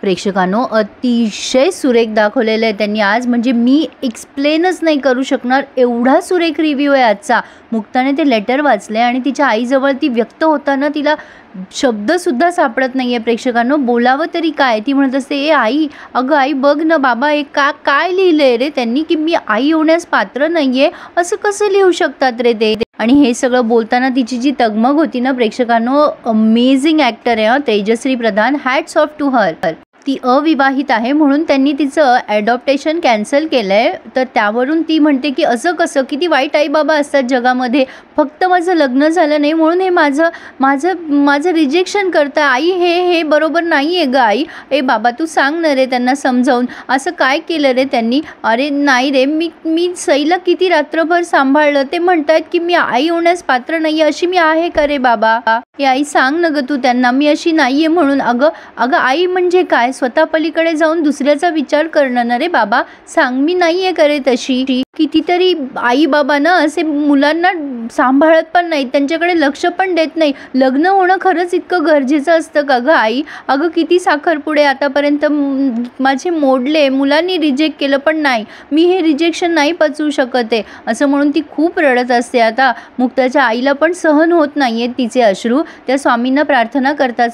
प्रेक्षकांनो अतिशय सुरेख दाखवलेलं आहे त्यांनी आज, म्हणजे मी एक्सप्लेनच नाही करू शकणार एवढा सुरेख रिव्ह्यू आहे आजचा। मुक्ताने ते लेटर वाचले आणि तिच्या आईजवळ ती व्यक्त होताना तिला शब्दसुद्धा सापडत नाही आहे। प्रेक्षकांनो बोलावं तरी काय? ती म्हणत असते, ए आई, अगं आई बघ ना बाबा, हे काय लिहिलंय रे त्यांनी की मी आई होण्यास पात्र नाहीये, असं कसं लिहू शकतात रे ते? आणि हे सगळं बोलताना तिची जी तगमग होती ना प्रेक्षकांनो, अमेझिंग ॲक्टर आहे Tejashri Pradhan, hats off to her. ती अविवाहित आहे म्हणून त्यांनी तिचं ॲडॉप्टेशन कॅन्सल केलं आहे, तर त्यावरून ती म्हणते की असं कसं, किती वाईट आई बाबा असतात जगामध्ये, फक्त माझं लग्न झालं नाही म्हणून हे माझं रिजेक्शन करता आई, हे बरोबर नाही आहे ग आई, ए बाबा तू सांग ना रे त्यांना समजावून, असं काय केलं रे त्यांनी? अरे नाही रे, मी सईला किती रात्रभर सांभाळलं, ते म्हणतात की मी आई होण्यास पात्र नाही, अशी मी आहे का रे बाबा? ए आई सांग ना ग तू त्यांना, मी अशी नाही आहे म्हणून। अगं आई म्हणजे काय? स्वतः पलीकडे जाऊन दुसऱ्याचा विचार करणं ना रे बाबा, सांग मी नाहीये करे तशी। कितीतरी आई बाबा ना असे मुलांना सांभाळत पण नाही, त्यांच्याकडे लक्ष पण देत नाही। लग्न होणं खरंच इतकं गरजेचं असतं का ग आई? अगं किती साखरपुडे आतापर्यंत माझे मोडले, मुलांनी रिजेक्ट केलं, पण नाही, मी हे रिजेक्शन नाही पचवू शकत आहे असं म्हणून ती खूप रडत असते। आता मुक्ताच्या आईला पण सहन होत नाहीये तिचे अश्रू, त्या स्वामींना प्रार्थना करतात,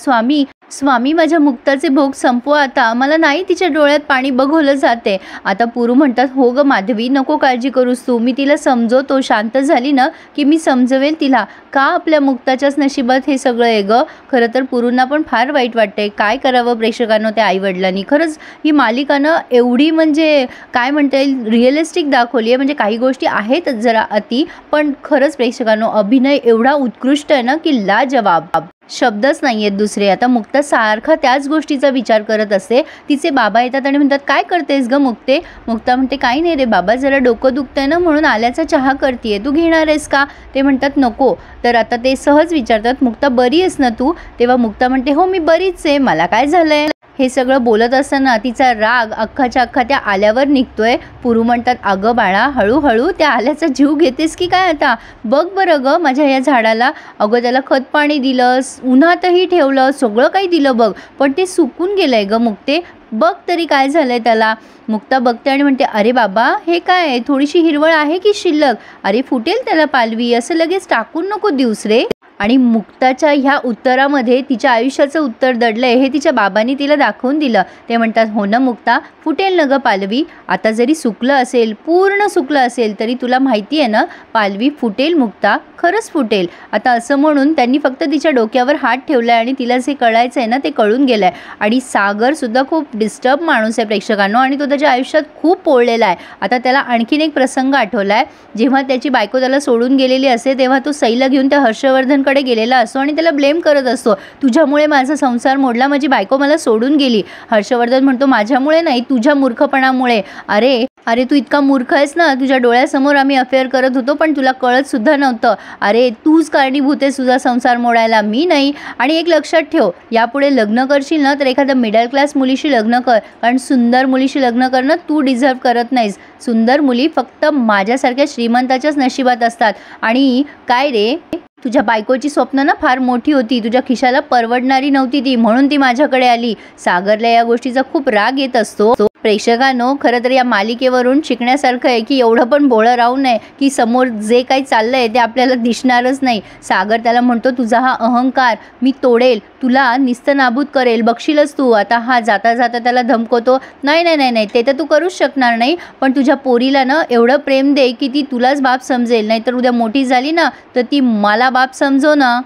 स्वामी माझ्या मुक्ताचे भोग संपवा आता, मला नाही तिच्या डोळ्यात पाणी बघवलं जाते। आता पुरू म्हणतात, हो ग माधवी नको काळजी करूस तू, मी तिला समजवतो, शांत झाली ना की मी समजवेल तिला, का आपल्या मुक्ताच्याच नशिबात हे सगळं आहे ग। खरं तर पुरूंना पण फार वाईट वाटते, काय करावं प्रेक्षकांनो त्या आईवडिलांनी। खरंच ही मालिकानं एवढी म्हणजे काय म्हणता येईल रिअलिस्टिक दाखवली आहे, म्हणजे काही गोष्टी आहेत जरा अति, पण खरंच प्रेक्षकांनो अभिनय एवढा उत्कृष्ट आहे ना की लाजवाब, शब्दच नाही आहेत दुसरे। आता मुक्ता सारखा त्याच गोष्टीचा विचार करत असते, तिचे बाबा येतात आणि म्हणतात, काय करतेस ग मुक्ते? मुक्ता म्हणते, काही नाही रे बाबा, जरा डोकं दुखतंय ना म्हणून आल्याचा चहा करतेय, तू घेणार आहेस का? ते म्हणतात नको। तर आता ते सहज विचारतात, मुक्ता बरी आहेस ना तू? तेव्हा मुक्ता म्हणते, हो मी बरीच आहे, मला काय झालंय? हे सगळं बोलत असताना तिचा राग अख्खाच्या अख्खा त्या आल्यावर निघतोय। पुरू म्हणतात, अगं बाळा हळूहळू त्या आल्याचा जीव घेतेस की काय आता? बघ बरं ग माझ्या या झाडाला, अगं त्याला खत पाणी दिलं, उन्हातही ठेवलं, सगळं काही दिलं बघ, पण ते सुकून गेलंय ग मुक्ते, बघ तरी काय झालंय त्याला। मुक्ता बघते आणि म्हणते, अरे बाबा हे काय, थोडीशी हिरवळ आहे की शिल्लक? अरे फुटेल त्याला पालवी, असं लगेच टाकून नको दिवस रे। आणि मुक्ताच्या ह्या उत्तरामध्ये तिच्या आयुष्याचं उत्तर दडलंय हे तिच्या बाबांनी तिला दाखवून दिलं। ते म्हणतात, हो ना मुक्ता, फुटेल न ग पालवी, आता जरी सुकलं असेल, पूर्ण सुकलं असेल, तरी तुला माहिती आहे ना पालवी फुटेल मुक्ता, खरंच फुटेल। आता असं म्हणून त्यांनी फक्त तिच्या डोक्यावर हात ठेवलाय आणि तिला जे कळायचं आहे ना ते कळून गेलंय। आणि सागर सुद्धा खूप डिस्टर्ब माणूस आहे प्रेक्षकांनो, आणि तो त्याच्या आयुष्यात खूप पोळलेला आहे। आता त्याला आणखीन एक प्रसंग आठवलाय, जेव्हा त्याची बायको त्याला सोडून गेलेली असते तेव्हा तो सईला घेऊन त्या हर्षवर्धन कडे गेलेला असतो आणि त्याला ब्लेम करत असतो, तुझ्यामुळे माझा संसार मोडला, माझी बायको मला सोडून गेली। हर्षवर्धन म्हणतो, माझ्यामुळे नाही, तुझ्या मूर्खपणामुळे। अरे तू इतका मूर्ख आहेस ना, तुझ्या डोळ्यासमोर आम्ही अफेअर करत होतो पण तुला कळत सुद्धा नव्हतं, अरे तूच कारणीभूत आहेस तुझा संसार मोडायला, मी नाही। आणि एक लक्षात ठेव, यापुढे लग्न करशील ना तर एखाद्या मिडल क्लास मुलीशी लग्न कर, कारण सुंदर मुलीशी लग्न करणं तू डिझर्व करत नाहीस, सुंदर मुली फक्त माझ्यासारख्या श्रीमंताच्याच नशिबात असतात। आणि काय रे, तुझ्या बायकोची स्वप्न ना फार मोठी होती, तुझ्या खिशाला परवडणारी नव्हती ती, म्हणून ती माझ्याकडे आली। सागरला या गोष्टीचा खूप राग येत असतो। प्रेक्षकांनो खरं तर या मालिकेवरून शिकण्यासारखं आहे की एवढं पण भोळं राहू नये की समोर जे काही चाललंय ते आपल्याला दिसणारच नाही। सागर त्याला म्हणतो, तुझा हा अहंकार मी तोडेल, तुला निस्तनाबूत करेल, बघशीलच तू। आता हा जाता जाता त्याला धमकवतो, नाही नाही नाही नाही, ते तर तू करूच शकणार नाही, पण तुझ्या पोरीला ना एवढं प्रेम दे की ती तुलाच बाप समजेल, नाहीतर उद्या मोठी झाली ना तर ती मला बाप समजो ना,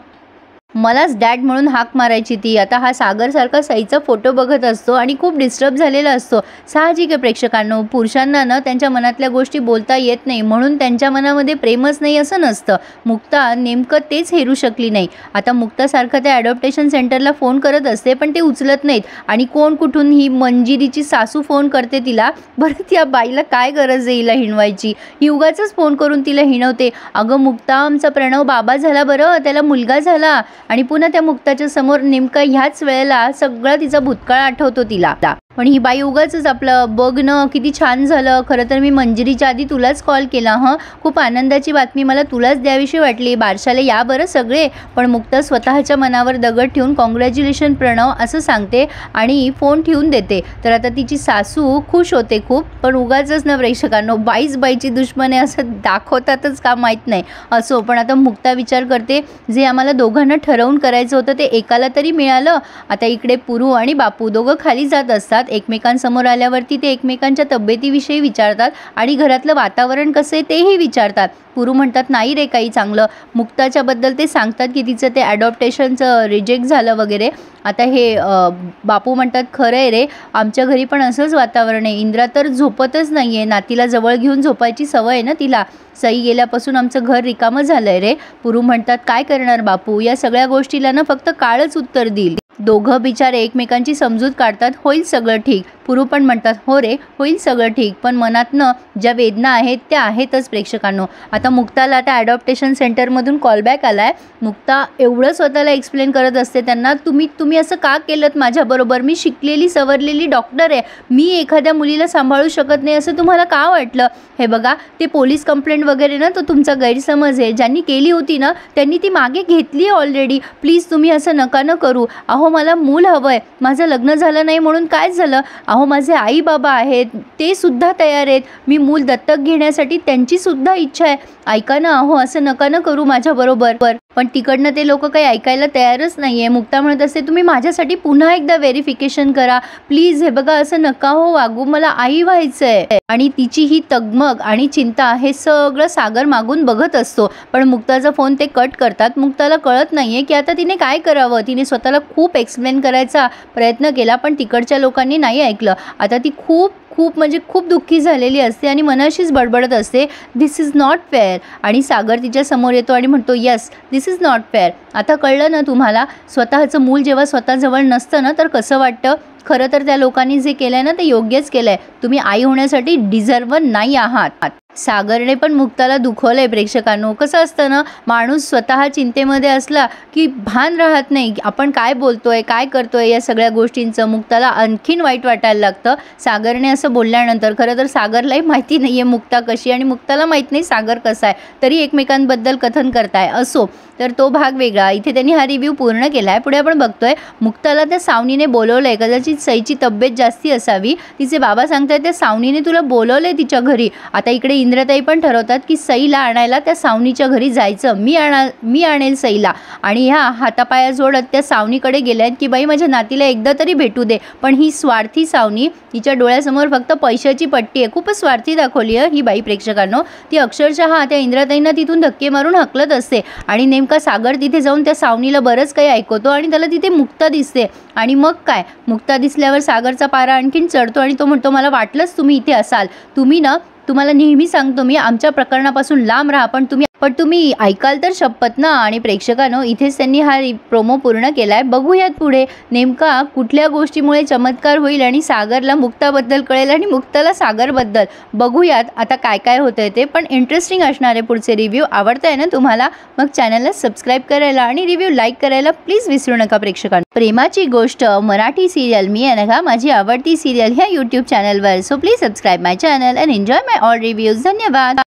मलाच डॅड म्हणून हाक मारायची ती। आता हा सागरसारखा सईचा फोटो बघत असतो आणि खूप डिस्टर्ब झालेला असतो। साहजिक आहे प्रेक्षकांनो, पुरुषांना ना त्यांच्या मनातल्या गोष्टी बोलता येत नाही, म्हणून त्यांच्या मनामध्ये प्रेमच नाही असं नसतं। मुक्ता नेमकं तेच हेरू शकली नाही। आता मुक्तासारखं त्या ॲडॉप्टेशन सेंटरला फोन करत असते पण ते उचलत नाहीत, आणि कोण कुठून, ही मंजिरीची सासू फोन करते तिला, बरं त्या बाईला काय गरज आहे हिला हिणवायची, ही उगाचच फोन करून तिला हिणवते, अगं मुक्ता आमचा प्रणव बाबा झाला बरं, त्याला मुलगा झाला। आणि पुन्हा त्या मुक्ताच्या समोर नेमका ह्याच वेळेला सगळा तिचा भूतकाळ आठवतो तिला। पण ही बाई उगाचच आपलं बघ ना किती छान झालं, खरं तर मी मंजिरीच्या आधी तुलाच कॉल केला. खूप आनंदाची बातमी मला तुलाच द्यावीशी वाटली. बारशाला या बरं सगळे. पण मुक्ता स्वतःच्या मनावर दगड ठेवून कॉंग्रॅच्युलेशन प्रणव असं सांगते आणि फोन ठेवून देते. तर आता तिची सासू खुश होते खूप, पण उगाचच ना प्रेक्षकांनो, बाईच बाईची दुश्मन आहे असं दाखवतातच का माहीत नाही. असो, पण आता मुक्ता विचार करते जे आम्हाला दोघांना ठरवून करायचं होतं ते एकाला तरी मिळालं. आता इकडे पुरू आणि बापू दोघं खाली जात असतात. एकमेकांसमोर आल्यावरती ते एकमेकांच्या तब्येतीविषयी विचारतात आणि घरातलं वातावरण कसं आहे तेही विचारतात. पुरू म्हणतात नाही रे काही चांगलं. मुक्ताच्याबद्दल ते सांगतात की तिचं ते ॲडॉप्टेशनचं रिजेक्ट झालं वगैरे. आता हे बापू म्हणतात खरं आहे रे, आमच्या घरी पण असंच वातावरण आहे. इंद्रा तर झोपतच नाही आहे. नातीला जवळ घेऊन झोपायची सवय आहे ना तिला. सई गेल्यापासून आमचं घर रिकामं झालं आहे रे. पुरू म्हणतात काय करणार बापू, या सगळ्या गोष्टीला ना फक्त काळच उत्तर देईल. दोघं बिचारे एकमेकांची समजूत काढतात. होईल सगळं ठीक. पुरू पण म्हणतात हो रे होईल सगळं ठीक, पण मनातनं ज्या वेदना आहेत त्या आहेतच प्रेक्षकांनो. आता मुक्ताला त्या ॲडॉप्टेशन सेंटरमधून कॉलबॅक आला आहे. मुक्ता एवढं स्वतःला एक्सप्लेन करत असते त्यांना, तुम्ही असं का केलं माझ्याबरोबर, मी शिकलेली सवरलेली डॉक्टर आहे, मी एखाद्या मुलीला सांभाळू शकत नाही असं तुम्हाला का वाटलं. हे बघा ते पोलीस कंप्लेंट वगैरे ना तो तुमचा गैरसमज आहे. ज्यांनी केली होती ना त्यांनी ती मागे घेतली आहे ऑलरेडी. प्लीज तुम्ही असं नका न करू. अहो मला मूल हवं आहे, माझं लग्न झालं नाही म्हणून काय झालं. अहो माझे आई बाबा आहेत ते सुद्धा तयार आहेत, मी मूल दत्तक घेण्यासाठी त्यांची सुद्धा इच्छा आहे. ऐका ना, अहो असं नका न करू माझ्याबरोबर. पण तिकडनं ते लोक काही ऐकायला तयारच नाही आहे. मुक्ता म्हणत असते तुम्ही माझ्यासाठी पुन्हा एकदा व्हेरिफिकेशन करा प्लीज. हे बघा असं नका हो वागू, मला आई व्हायचं आहे. आणि तिची ही तगमग आणि चिंता हे सगळं सागर मागून बघत असतो. पण मुक्ताचा फोन ते कट करतात. मुक्ताला कळत नाही आहे की आता तिने काय करावं. तिने स्वतःला खूप एक्सप्लेन करायचा प्रयत्न केला पण तिकडच्या लोकांनी नाही ऐकलं. आता ती खूप खूप दुःखी झालेली असते आणि मनाशीच बडबडत असते दिस इज नॉट फेअर. आणि सागर तिच्या समोर येतो आणि म्हणतो yes this is not fair. आता कळलं ना तुम्हाला, स्वतःचं मूल जेव्हा स्वतःजवळ नसतं ना तर कसं वाटतं. खरं तर त्या लोकांनी जे केलं आहे ना ते योग्यच केलं आहे. तुम्ही आई होण्यासाठी डिझर्व नाही आहात. सागरने पण मुक्ताला दुखवलं आहे प्रेक्षकांनो. कसं असतं ना, माणूस स्वतः चिंतेमध्ये असला की भान राहत नाही आपण काय बोलतोय काय करतोय या सगळ्या गोष्टींचं. मुक्ताला आणखीन वाईट वाटायला लागतं सागरने असं बोलल्यानंतर. खरं तर सागरलाही माहिती नाही आहे मुक्ता कशी आणि मुक्ताला माहीत नाही सागर कसा आहे, तरी एकमेकांबद्दल कथन करताय. असो, तर तो भाग वेगळा. इथे त्यांनी हा रिव्ह्यू पूर्ण केला आहे. पुढे आपण बघतोय मुक्ताला त्या सावनीने बोलवलं आहे. कदाचित सईची तब्येत जास्ती असावी. तिचे बाबा सांगतायत त्या सावनीने तुला बोलवलं आहे तिच्या घरी. आता इकडे इंद्रताई पण ठरवतात की सईला आणायला त्या सावनीच्या घरी जायचं. मी आणेल सईला. आणि ह्या हातापाया जोडत त्या सावनीकडे गेल्यात की बाई माझ्या नातीला एकदा तरी भेटू दे. पण ही स्वार्थी सावनी, तिच्या डोळ्यासमोर फक्त पैशाची पट्टी आहे. खूपच स्वार्थी दाखवली आहे ही बाई प्रेक्षकांनो. ती अक्षरशः त्या इंद्रताईंना तिथून धक्के मारून हकलत असते. आणि नेमका सागर तिथे जाऊन त्या सावनीला बरंच काही ऐकवतो आणि त्याला तिथे मुक्ता दिसते. आणि मग काय, मुक्ता दिसल्यावर सागरचा पारा आणखीन चढतो आणि तो म्हणतो मला वाटलंच तुम्ही इथे असाल. तुम्हाला नेहमी सांगतो मी आमच्या प्रकरणापासून लांब राहा, पण तुम्ही ऐकाल तर शपथ ना. आणि प्रेक्षकांनो इथेच त्यांनी हा प्रोमो पूर्ण केला आहे. बघूयात पुढे नेमका कुठल्या गोष्टीमुळे चमत्कार होईल आणि सागरला मुक्ताबद्दल कळेल आणि मुक्ताला सागरबद्दल. बघूयात आता काय काय होतंय ते. पण इंटरेस्टिंग असणार आहे पुढचे रिव्ह्यू. आवडतंय ना तुम्हाला, मग चॅनलला सबस्क्राईब करायला आणि रिव्ह्यू लाईक करायला प्लीज विसरू नका प्रेक्षकांनो. प्रेमाची गोष्ट मराठी सिरियल मी अनघा, माझी आवडती सिरियल ह्या यूट्यूब चॅनलवर. So please subscribe my channel and enjoy my all reviews. धन्यवाद.